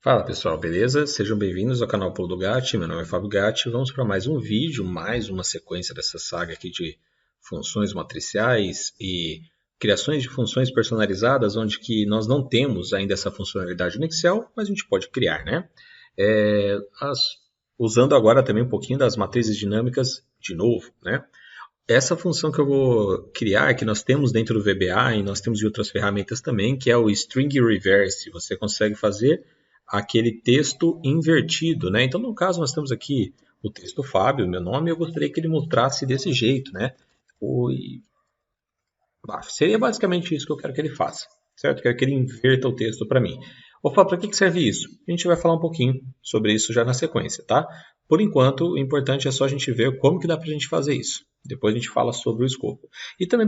Fala pessoal, beleza? Sejam bem-vindos ao canal Pulo do Gatti, meu nome é Fábio Gatti. Vamos para mais um vídeo, mais uma sequência dessa saga aqui de funções matriciais e criações de funções personalizadas, onde que nós não temos ainda essa funcionalidade no Excel, mas a gente pode criar, né? É, usando agora também um pouquinho das matrizes dinâmicas de novo, né? Essa função que eu vou criar, que nós temos dentro do VBA e nós temos em outras ferramentas também, que é o String Reverse. Você consegue fazer aquele texto invertido, né? Então, no caso, nós temos aqui o texto Fábio, meu nome, eu gostaria que ele mostrasse desse jeito, né? Seria basicamente isso que eu quero que ele faça, certo? Eu quero que ele inverta o texto para mim. Ô, Fábio, para que serve isso? A gente vai falar um pouquinho sobre isso já na sequência, tá? Por enquanto, o importante é só a gente ver como que dá para a gente fazer isso. Depois a gente fala sobre o escopo. E também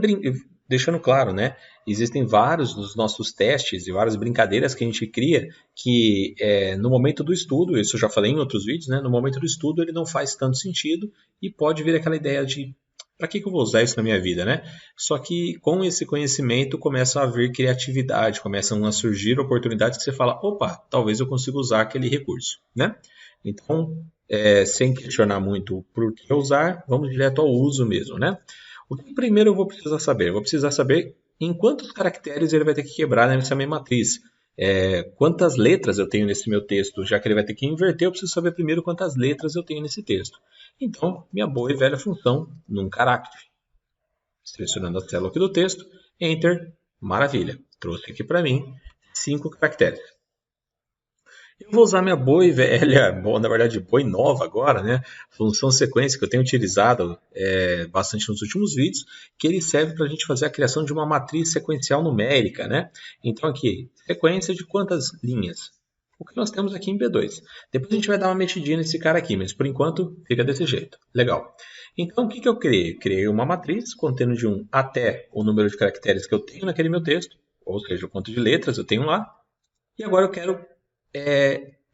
deixando claro, né? Existem vários dos nossos testes e várias brincadeiras que a gente cria que no momento do estudo, isso eu já falei em outros vídeos, né? No momento do estudo ele não faz tanto sentido e pode vir aquela ideia de para que eu vou usar isso na minha vida, né? Só que com esse conhecimento começa a vir criatividade, começam a surgir oportunidades que você fala, opa, talvez eu consiga usar aquele recurso, né? Então, sem questionar muito por que usar, vamos direto ao uso mesmo, né? O que primeiro eu vou precisar saber? Eu vou precisar saber em quantos caracteres ele vai ter que quebrar nessa minha matriz. Quantas letras eu tenho nesse meu texto, já que ele vai ter que inverter, eu preciso saber primeiro quantas letras eu tenho nesse texto. Então, minha boa e velha função, num caractere. Selecionando a célula aqui do texto, Enter, maravilha, trouxe aqui para mim 5 caracteres. Eu vou usar minha boa e velha, bom, na verdade boa e nova agora, né? Função sequência que eu tenho utilizado bastante nos últimos vídeos, que ele serve para a gente fazer a criação de uma matriz sequencial numérica, né? Então aqui, sequência de quantas linhas? O que nós temos aqui em B2. Depois a gente vai dar uma mexidinha nesse cara aqui, mas por enquanto fica desse jeito. Legal. Então o que eu criei? Criei uma matriz contendo de 1 até o número de caracteres que eu tenho naquele meu texto, ou seja, o quanto de letras eu tenho lá. E agora eu quero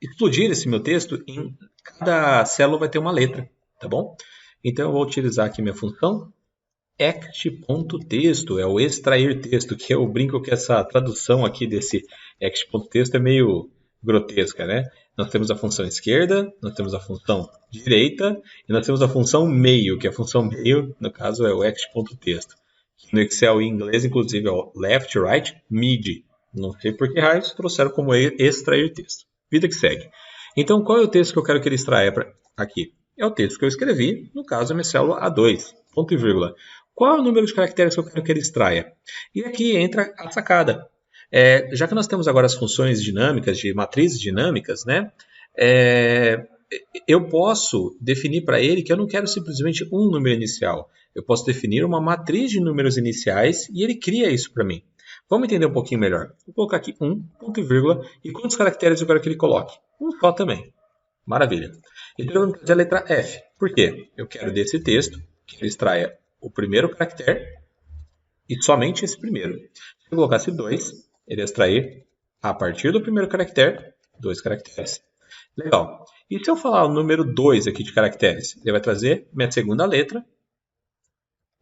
explodir esse meu texto em cada célula vai ter uma letra, tá bom? Então eu vou utilizar aqui minha função act.texto, é o extrair texto, que eu brinco que essa tradução aqui desse act.texto é meio grotesca, né? Nós temos a função esquerda, nós temos a função direita e nós temos a função meio, que a função meio, no caso, é o act.texto. No Excel em inglês, inclusive, é o left, right, mid. Não sei por que raios trouxeram como extrair texto. Vida que segue. Então, qual é o texto que eu quero que ele extraia aqui? É o texto que eu escrevi, no caso, a minha célula A2, ponto e vírgula. Qual é o número de caracteres que eu quero que ele extraia? E aqui entra a sacada. Já que nós temos agora as funções dinâmicas, de matrizes dinâmicas, né? Eu posso definir para ele que eu não quero simplesmente um número inicial. Eu posso definir uma matriz de números iniciais e ele cria isso para mim. Vamos entender um pouquinho melhor. Vou colocar aqui um, ponto e vírgula, e quantos caracteres eu quero que ele coloque? Um só também. Maravilha. Então eu vou fazer a letra F. Por quê? Eu quero desse texto que ele extraia o primeiro caractere e somente esse primeiro. Se eu colocasse 2, ele ia extrair a partir do primeiro caractere, 2 caracteres. Legal. E se eu falar o número 2 aqui de caracteres? Ele vai trazer minha segunda letra,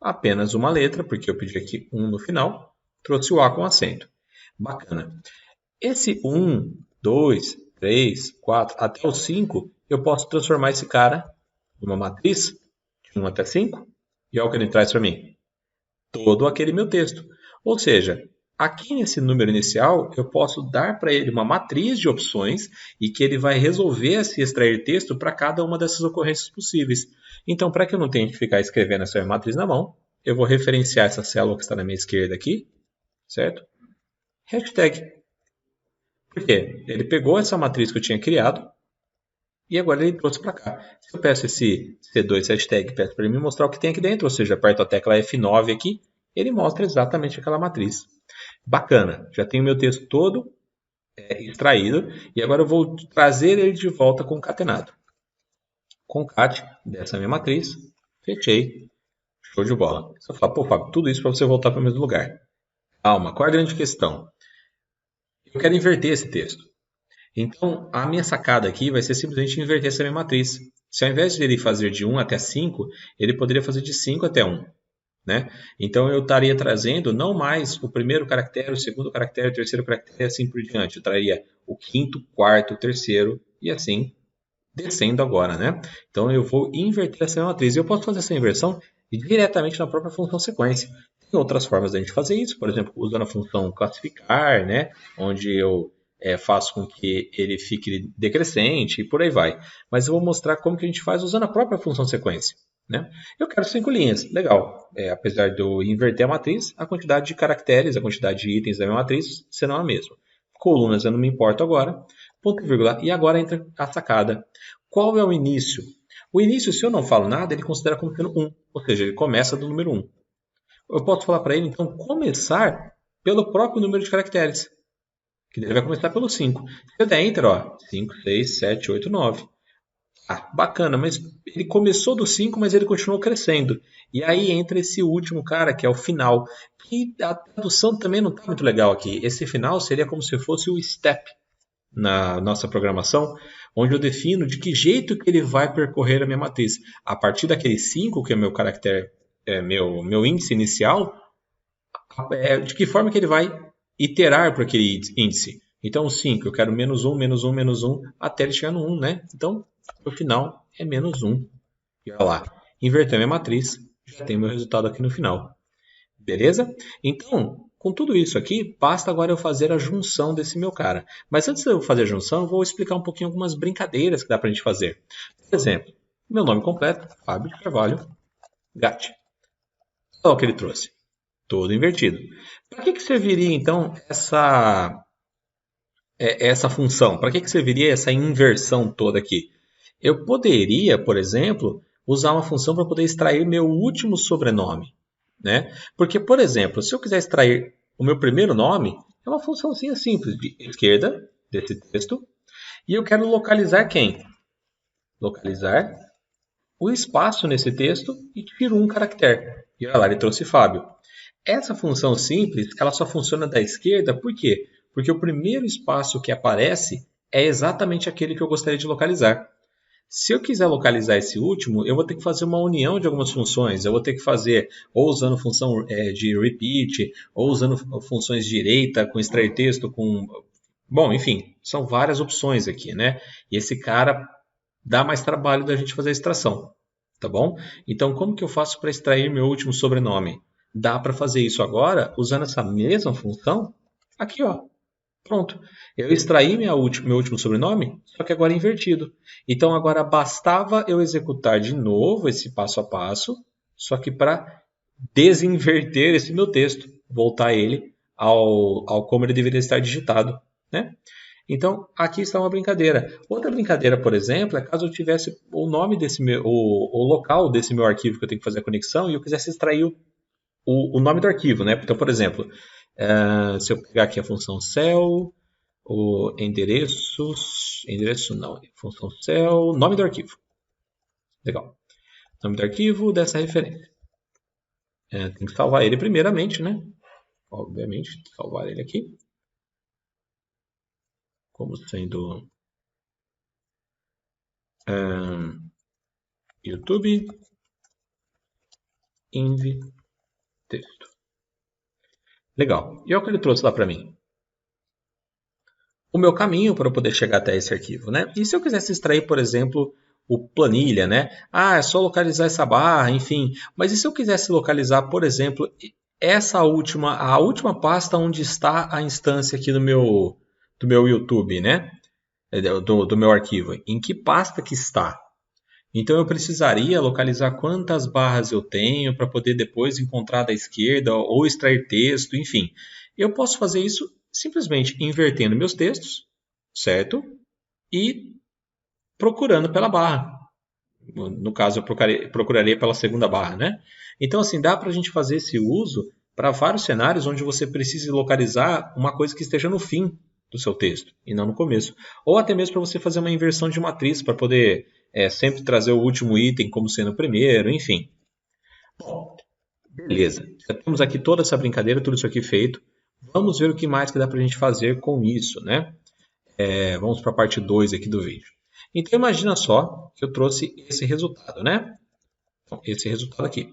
apenas uma letra, porque eu pedi aqui 1 no final, trouxe o A com acento. Bacana. Esse 1, 2, 3, 4, até o 5, eu posso transformar esse cara numa matriz de 1 até 5, e olha o que ele traz para mim. Todo aquele meu texto. Ou seja, aqui nesse número inicial, eu posso dar para ele uma matriz de opções e que ele vai resolver se extrair texto para cada uma dessas ocorrências possíveis. Então, para que eu não tenha que ficar escrevendo essa matriz na mão, eu vou referenciar essa célula que está na minha esquerda aqui, certo? Hashtag. Por quê? Ele pegou essa matriz que eu tinha criado e agora ele trouxe para cá. Se eu peço esse C2 hashtag, peço para ele me mostrar o que tem aqui dentro, ou seja, aperto a tecla F9 aqui, ele mostra exatamente aquela matriz. Bacana, já tenho meu texto todo extraído e agora eu vou trazer ele de volta concatenado. Concat dessa minha matriz, fechei, show de bola. Você fala, pô, Fábio, tudo isso para você voltar para o mesmo lugar. Calma, qual é a grande questão? Eu quero inverter esse texto. Então, a minha sacada aqui vai ser simplesmente inverter essa minha matriz. Se ao invés de ele fazer de 1 até 5, ele poderia fazer de 5 até 1. né? Então eu estaria trazendo não mais o primeiro caractere, o segundo caractere, o terceiro caractere e assim por diante. Eu traria o quinto, quarto, terceiro e assim descendo agora, né? Então eu vou inverter essa matriz. Eu posso fazer essa inversão diretamente na própria função sequência. Tem outras formas da gente fazer isso, por exemplo, usando a função classificar, né? Onde eu faço com que ele fique decrescente e por aí vai. Mas eu vou mostrar como que a gente faz usando a própria função sequência. Né? Eu quero 5 linhas, legal. Apesar de eu inverter a matriz, a quantidade de caracteres, a quantidade de itens da minha matriz serão a mesma. Colunas eu não me importo agora. Ponto e vírgula. E agora entra a sacada. Qual é o início? O início, se eu não falo nada, ele considera como sendo 1. Ou seja, ele começa do número 1. Eu posso falar para ele, então, começar pelo próprio número de caracteres. Que ele vai começar pelo 5. Se eu der Enter, ó, 5, 6, 7, 8, 9. Ah, bacana, mas ele começou do 5, mas ele continuou crescendo. E aí entra esse último cara, que é o final. Que a tradução também não está muito legal aqui. Esse final seria como se fosse o step na nossa programação, onde eu defino de que jeito que ele vai percorrer a minha matriz. A partir daquele 5, que é meu caractere, meu índice inicial, de que forma que ele vai iterar para aquele índice. Então, o 5, eu quero menos 1, menos 1, menos 1, até ele chegar no 1, né? Então, o final é menos 1. E olha lá, inverter minha matriz, já tem meu resultado aqui no final. Beleza? Então, com tudo isso aqui, basta agora eu fazer a junção desse meu cara. Mas antes de eu fazer a junção, eu vou explicar um pouquinho algumas brincadeiras que dá pra gente fazer. Por exemplo, meu nome completo, Fábio de Carvalho Gatti. Olha o que ele trouxe. Todo invertido. Para que serviria, então, essa função? Para que serviria essa inversão toda aqui? Eu poderia, por exemplo, usar uma função para poder extrair meu último sobrenome. Né? Porque, por exemplo, se eu quiser extrair o meu primeiro nome, é uma funçãozinha simples de esquerda desse texto, e eu quero localizar quem? Localizar o espaço nesse texto e tiro um caractere. E olha lá, ele trouxe Fábio. Essa função simples, ela só funciona da esquerda, por quê? Porque o primeiro espaço que aparece é exatamente aquele que eu gostaria de localizar. Se eu quiser localizar esse último, eu vou ter que fazer uma união de algumas funções. Eu vou ter que fazer ou usando função de repeat, ou usando funções direita com extrair texto, com... Bom, enfim, são várias opções aqui, né? E esse cara dá mais trabalho da gente fazer a extração, tá bom? Então, como que eu faço para extrair meu último sobrenome? Dá para fazer isso agora usando essa mesma função aqui, ó. Pronto. Eu extraí meu último sobrenome, só que agora invertido. Então agora bastava eu executar de novo esse passo a passo, só que para desinverter esse meu texto, voltar ele ao como ele deveria estar digitado, né? Então aqui está uma brincadeira. Outra brincadeira, por exemplo, é caso eu tivesse o nome desse meu, o local desse meu arquivo que eu tenho que fazer a conexão e eu quisesse extrair o nome do arquivo, né? Então, por exemplo, se eu pegar aqui a função cell, o endereço não, função cell, nome do arquivo. Legal. Nome do arquivo dessa referência. Tem que salvar ele primeiramente, né? Obviamente, salvar ele aqui. Como sendo YouTube env texto. Legal. E olha o que ele trouxe lá para mim. O meu caminho para poder chegar até esse arquivo, né? E se eu quisesse extrair, por exemplo, o planilha, né? Ah, é só localizar essa barra, enfim. Mas e se eu quisesse localizar, por exemplo, a última pasta onde está a instância aqui do meu YouTube, né? Do meu arquivo. Em que pasta que está? Então eu precisaria localizar quantas barras eu tenho para poder depois encontrar da esquerda ou extrair texto, enfim. Eu posso fazer isso simplesmente invertendo meus textos, certo? E procurando pela barra. No caso, eu procuraria pela segunda barra, né? Então, assim, dá para a gente fazer esse uso para vários cenários onde você precise localizar uma coisa que esteja no fim do seu texto e não no começo. Ou até mesmo para você fazer uma inversão de matriz para poder sempre trazer o último item como sendo o primeiro, enfim. Bom, beleza. Já temos aqui toda essa brincadeira, tudo isso aqui feito. Vamos ver o que mais que dá para a gente fazer com isso, né? Vamos para a parte 2 aqui do vídeo. Então imagina só que eu trouxe esse resultado, né? Então, esse resultado aqui.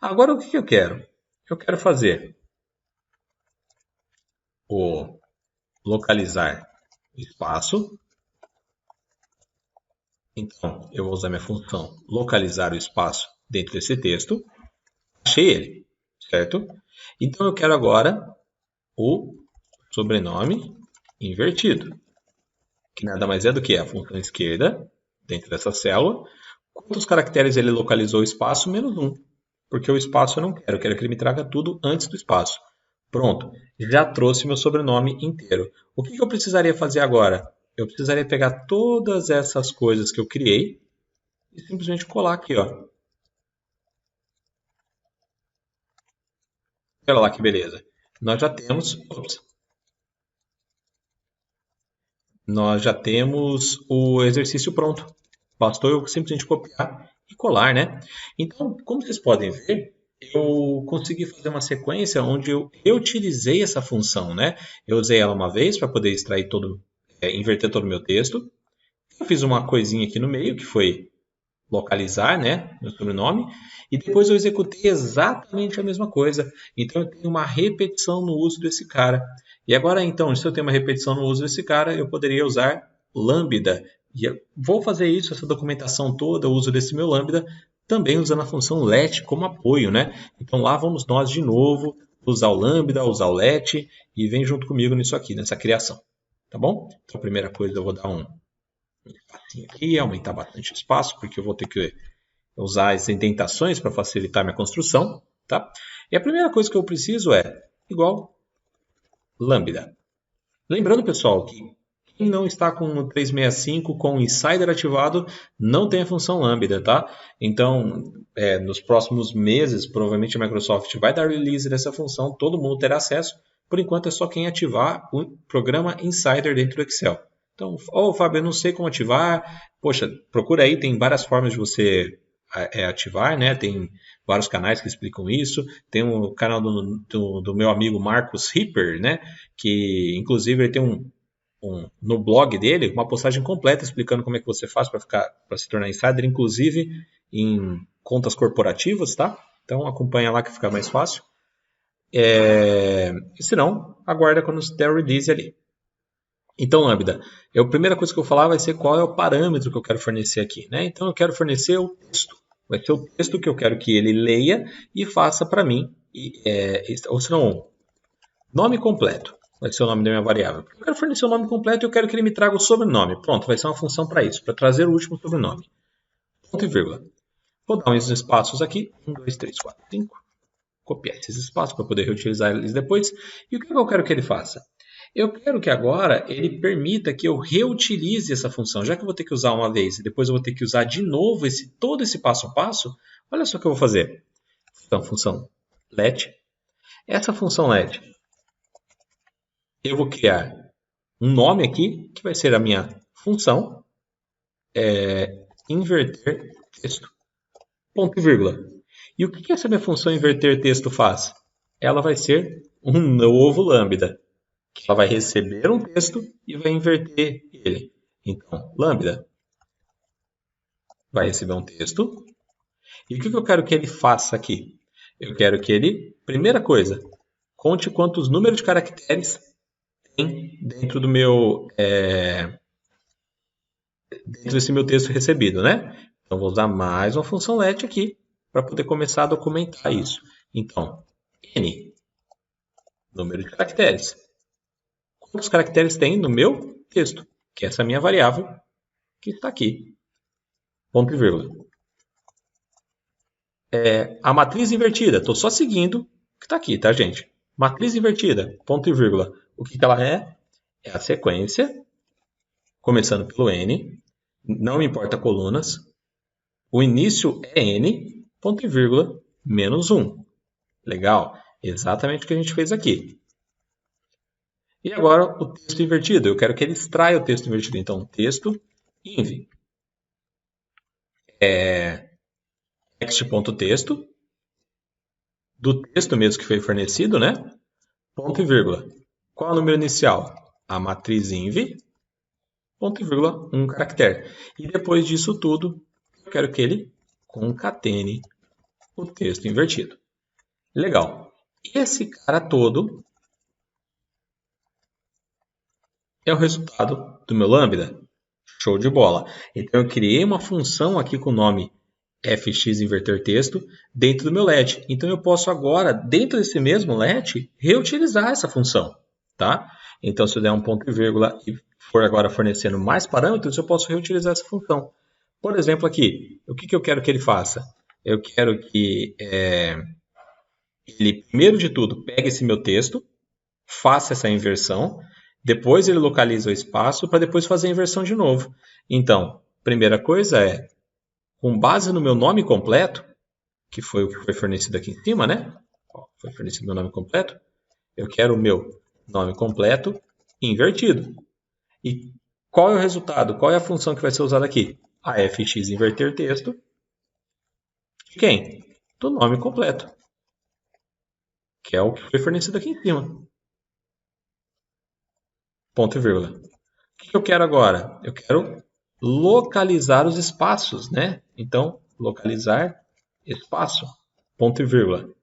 Agora o que eu quero? Eu quero fazer o localizar espaço. Então, eu vou usar minha função localizar o espaço dentro desse texto. Achei ele, certo? Então, eu quero agora o sobrenome invertido, que nada mais é do que a função esquerda dentro dessa célula. Quantos caracteres ele localizou o espaço? Menos 1. Porque o espaço eu não quero, eu quero que ele me traga tudo antes do espaço. Pronto, já trouxe meu sobrenome inteiro. O que eu precisaria fazer agora? Eu precisaria pegar todas essas coisas que eu criei e simplesmente colar aqui, ó. Olha lá que beleza. Nós já temos, nós já temos o exercício pronto. Bastou eu simplesmente copiar e colar, né? Então, como vocês podem ver, eu consegui fazer uma sequência onde eu reutilizei essa função, né? Eu usei ela uma vez para poder extrair todo, inverter todo o meu texto. Eu fiz uma coisinha aqui no meio, que foi localizar, né, meu sobrenome, e depois eu executei exatamente a mesma coisa. Então eu tenho uma repetição no uso desse cara. E agora então, se eu tenho uma repetição no uso desse cara, eu poderia usar lambda. E eu vou fazer isso, essa documentação toda, o uso desse meu lambda, também usando a função let como apoio, né? Então lá vamos nós de novo usar o lambda, usar o let e vem junto comigo nisso aqui, nessa criação. Tá bom? Então a primeira coisa eu vou dar um espacinho aqui, aumentar bastante o espaço, porque eu vou ter que usar as indentações para facilitar minha construção, tá? E a primeira coisa que eu preciso é igual lambda. Lembrando, pessoal, que quem não está com o 365 com o Insider ativado não tem a função lambda, tá? Então, nos próximos meses, provavelmente a Microsoft vai dar release dessa função, todo mundo terá acesso. Por enquanto é só quem ativar o programa Insider dentro do Excel. Então, Fábio, eu não sei como ativar. Poxa, procura aí, tem várias formas de você ativar, né? Tem vários canais que explicam isso. Tem o canal do meu amigo Marcos Ripper, né? Que inclusive ele tem no blog dele uma postagem completa explicando como é que você faz para se tornar insider, inclusive em contas corporativas, tá? Então acompanha lá que fica mais fácil. E se não, aguarda quando der o release ali. Então, lambda, a primeira coisa que eu vou falar vai ser qual é o parâmetro que eu quero fornecer aqui, né? Então eu quero fornecer o texto. Vai ser o texto que eu quero que ele leia e faça para mim, ou se não, nome completo. Vai ser o nome da minha variável. Eu quero fornecer o nome completo e eu quero que ele me traga o sobrenome. Pronto, vai ser uma função para isso, para trazer o último sobrenome. Ponto e vírgula. Vou dar uns espaços aqui. 1, 2, 3, 4, 5. Copiar esses espaços para poder reutilizar eles depois. E o que eu quero que ele faça? Eu quero que agora ele permita que eu reutilize essa função. Já que eu vou ter que usar uma vez e depois eu vou ter que usar de novo todo esse passo a passo, olha só o que eu vou fazer. Então, função let. Essa função let, eu vou criar um nome aqui, que vai ser a minha função, inverter texto, ponto e vírgula. E o que essa minha função inverter texto faz? Ela vai ser um novo lambda, que ela vai receber um texto e vai inverter ele. Então, lambda vai receber um texto. E o que eu quero que ele faça aqui? Eu quero que ele, primeira coisa, conte quantos números de caracteres tem dentro do meu dentro desse meu texto recebido, né? Então, vou usar mais uma função let aqui para poder começar a documentar isso. Então, n, número de caracteres. Quantos caracteres tem no meu texto? Que é essa minha variável que está aqui. Ponto e vírgula. A matriz invertida, estou só seguindo o que está aqui, tá, gente? Matriz invertida, ponto e vírgula. O que ela é? É a sequência, começando pelo n, não me importa colunas. O início é n, ponto e vírgula, menos 1. Legal? Exatamente o que a gente fez aqui. E agora o texto invertido. Eu quero que ele extraia o texto invertido. Então, texto inv. Text.texto. Do texto mesmo que foi fornecido, né? Ponto e vírgula. Qual é o número inicial? A matriz inv. Ponto e vírgula, um caractere. E depois disso tudo, eu quero que ele concatene o texto invertido. Legal. Esse cara todo é o resultado do meu lambda. Show de bola. Então eu criei uma função aqui com o nome fx inverter texto dentro do meu let. Então eu posso agora, dentro desse mesmo let, reutilizar essa função. Tá? Então se eu der um ponto e vírgula e for agora fornecendo mais parâmetros, eu posso reutilizar essa função. Por exemplo aqui, o que eu quero que ele faça? Eu quero que ele, primeiro de tudo, pegue esse meu texto, faça essa inversão, depois ele localiza o espaço para depois fazer a inversão de novo. Então, primeira coisa é, com base no meu nome completo, que foi o que foi fornecido aqui em cima, né? Foi fornecido meu nome completo. Eu quero o meu nome completo invertido. E qual é o resultado? Qual é a função que vai ser usada aqui? A fx inverter texto de quem? Do nome completo, que é o que foi fornecido aqui em cima. Ponto e vírgula. O que eu quero agora? Eu quero localizar os espaços, né? Então, localizar espaço, ponto e vírgula.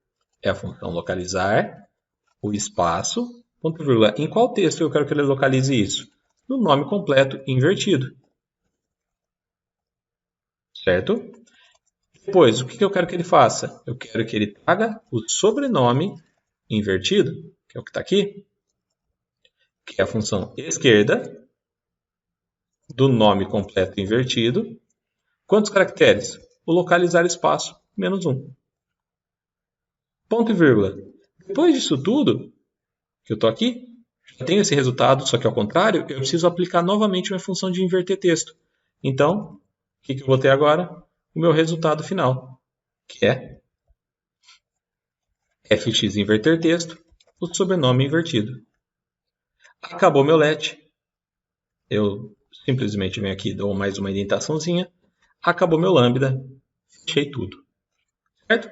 É a função localizar o espaço, ponto e vírgula. Em qual texto eu quero que ele localize isso? No nome completo invertido. Certo? Depois, o que eu quero que ele faça? Eu quero que ele traga o sobrenome invertido, que é o que está aqui, que é a função esquerda do nome completo invertido. Quantos caracteres? O localizar espaço, menos 1. Ponto e vírgula. Depois disso tudo, que eu estou aqui, já tenho esse resultado, só que ao contrário, eu preciso aplicar novamente uma função de inverter texto. Então, o que eu vou ter agora? O meu resultado final, que é fx inverter texto, o sobrenome invertido. Acabou meu let. Eu simplesmente venho aqui e dou mais uma indentaçãozinha. Acabou meu lambda. Fechei tudo. Certo?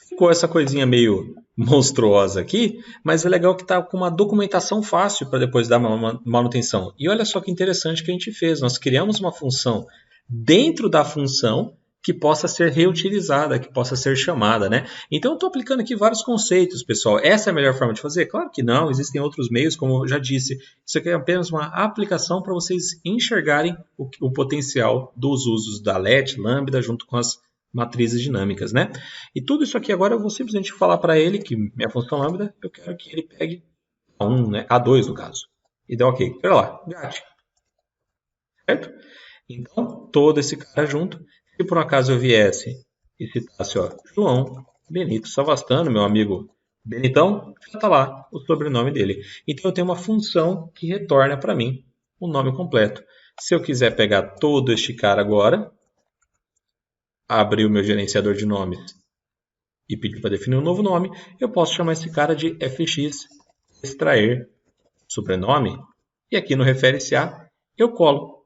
Ficou essa coisinha meio monstruosa aqui, mas é legal que está com uma documentação fácil para depois dar uma manutenção. E olha só que interessante que a gente fez. Nós criamos uma função dentro da função que possa ser reutilizada, que possa ser chamada, né? Então eu estou aplicando aqui vários conceitos, pessoal. Essa é a melhor forma de fazer? Claro que não, existem outros meios, como eu já disse. Isso aqui é apenas uma aplicação para vocês enxergarem o potencial dos usos da let, lambda, junto com as matrizes dinâmicas, né? E tudo isso aqui agora eu vou simplesmente falar para ele que minha função lambda, eu quero que ele pegue A1, né? A2 no caso. E dê ok. Olha lá, GAT. Certo? Então, todo esse cara junto. Se por um acaso eu viesse e citasse, ó, João Benito Savastano, meu amigo Benitão, já está lá o sobrenome dele. Então eu tenho uma função que retorna para mim o nome completo. Se eu quiser pegar todo este cara agora, abrir o meu gerenciador de nomes e pedir para definir um novo nome, eu posso chamar esse cara de fx extrair sobrenome e aqui no refere-se a eu colo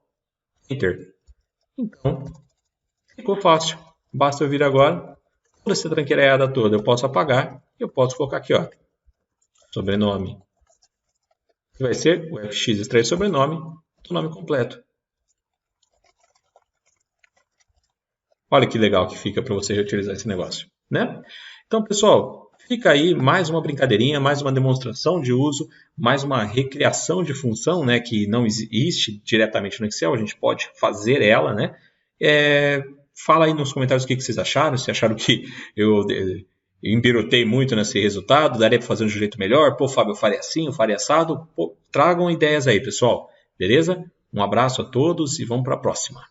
Enter. Então, ficou fácil. Basta eu vir agora, toda essa tranqueirada toda eu posso apagar e eu posso colocar aqui, ó, sobrenome. Que vai ser o fx extrair sobrenome do nome completo. Olha que legal que fica para você reutilizar esse negócio, né? Então, pessoal, fica aí mais uma brincadeirinha, mais uma demonstração de uso, mais uma recriação de função, né, que não existe diretamente no Excel, a gente pode fazer ela, né? Fala aí nos comentários o que vocês acharam, se acharam que eu embirotei muito nesse resultado, daria para fazer de um jeito melhor, pô, Fábio, eu faria assim, eu faria assado, pô, tragam ideias aí, pessoal, beleza? Um abraço a todos e vamos para a próxima.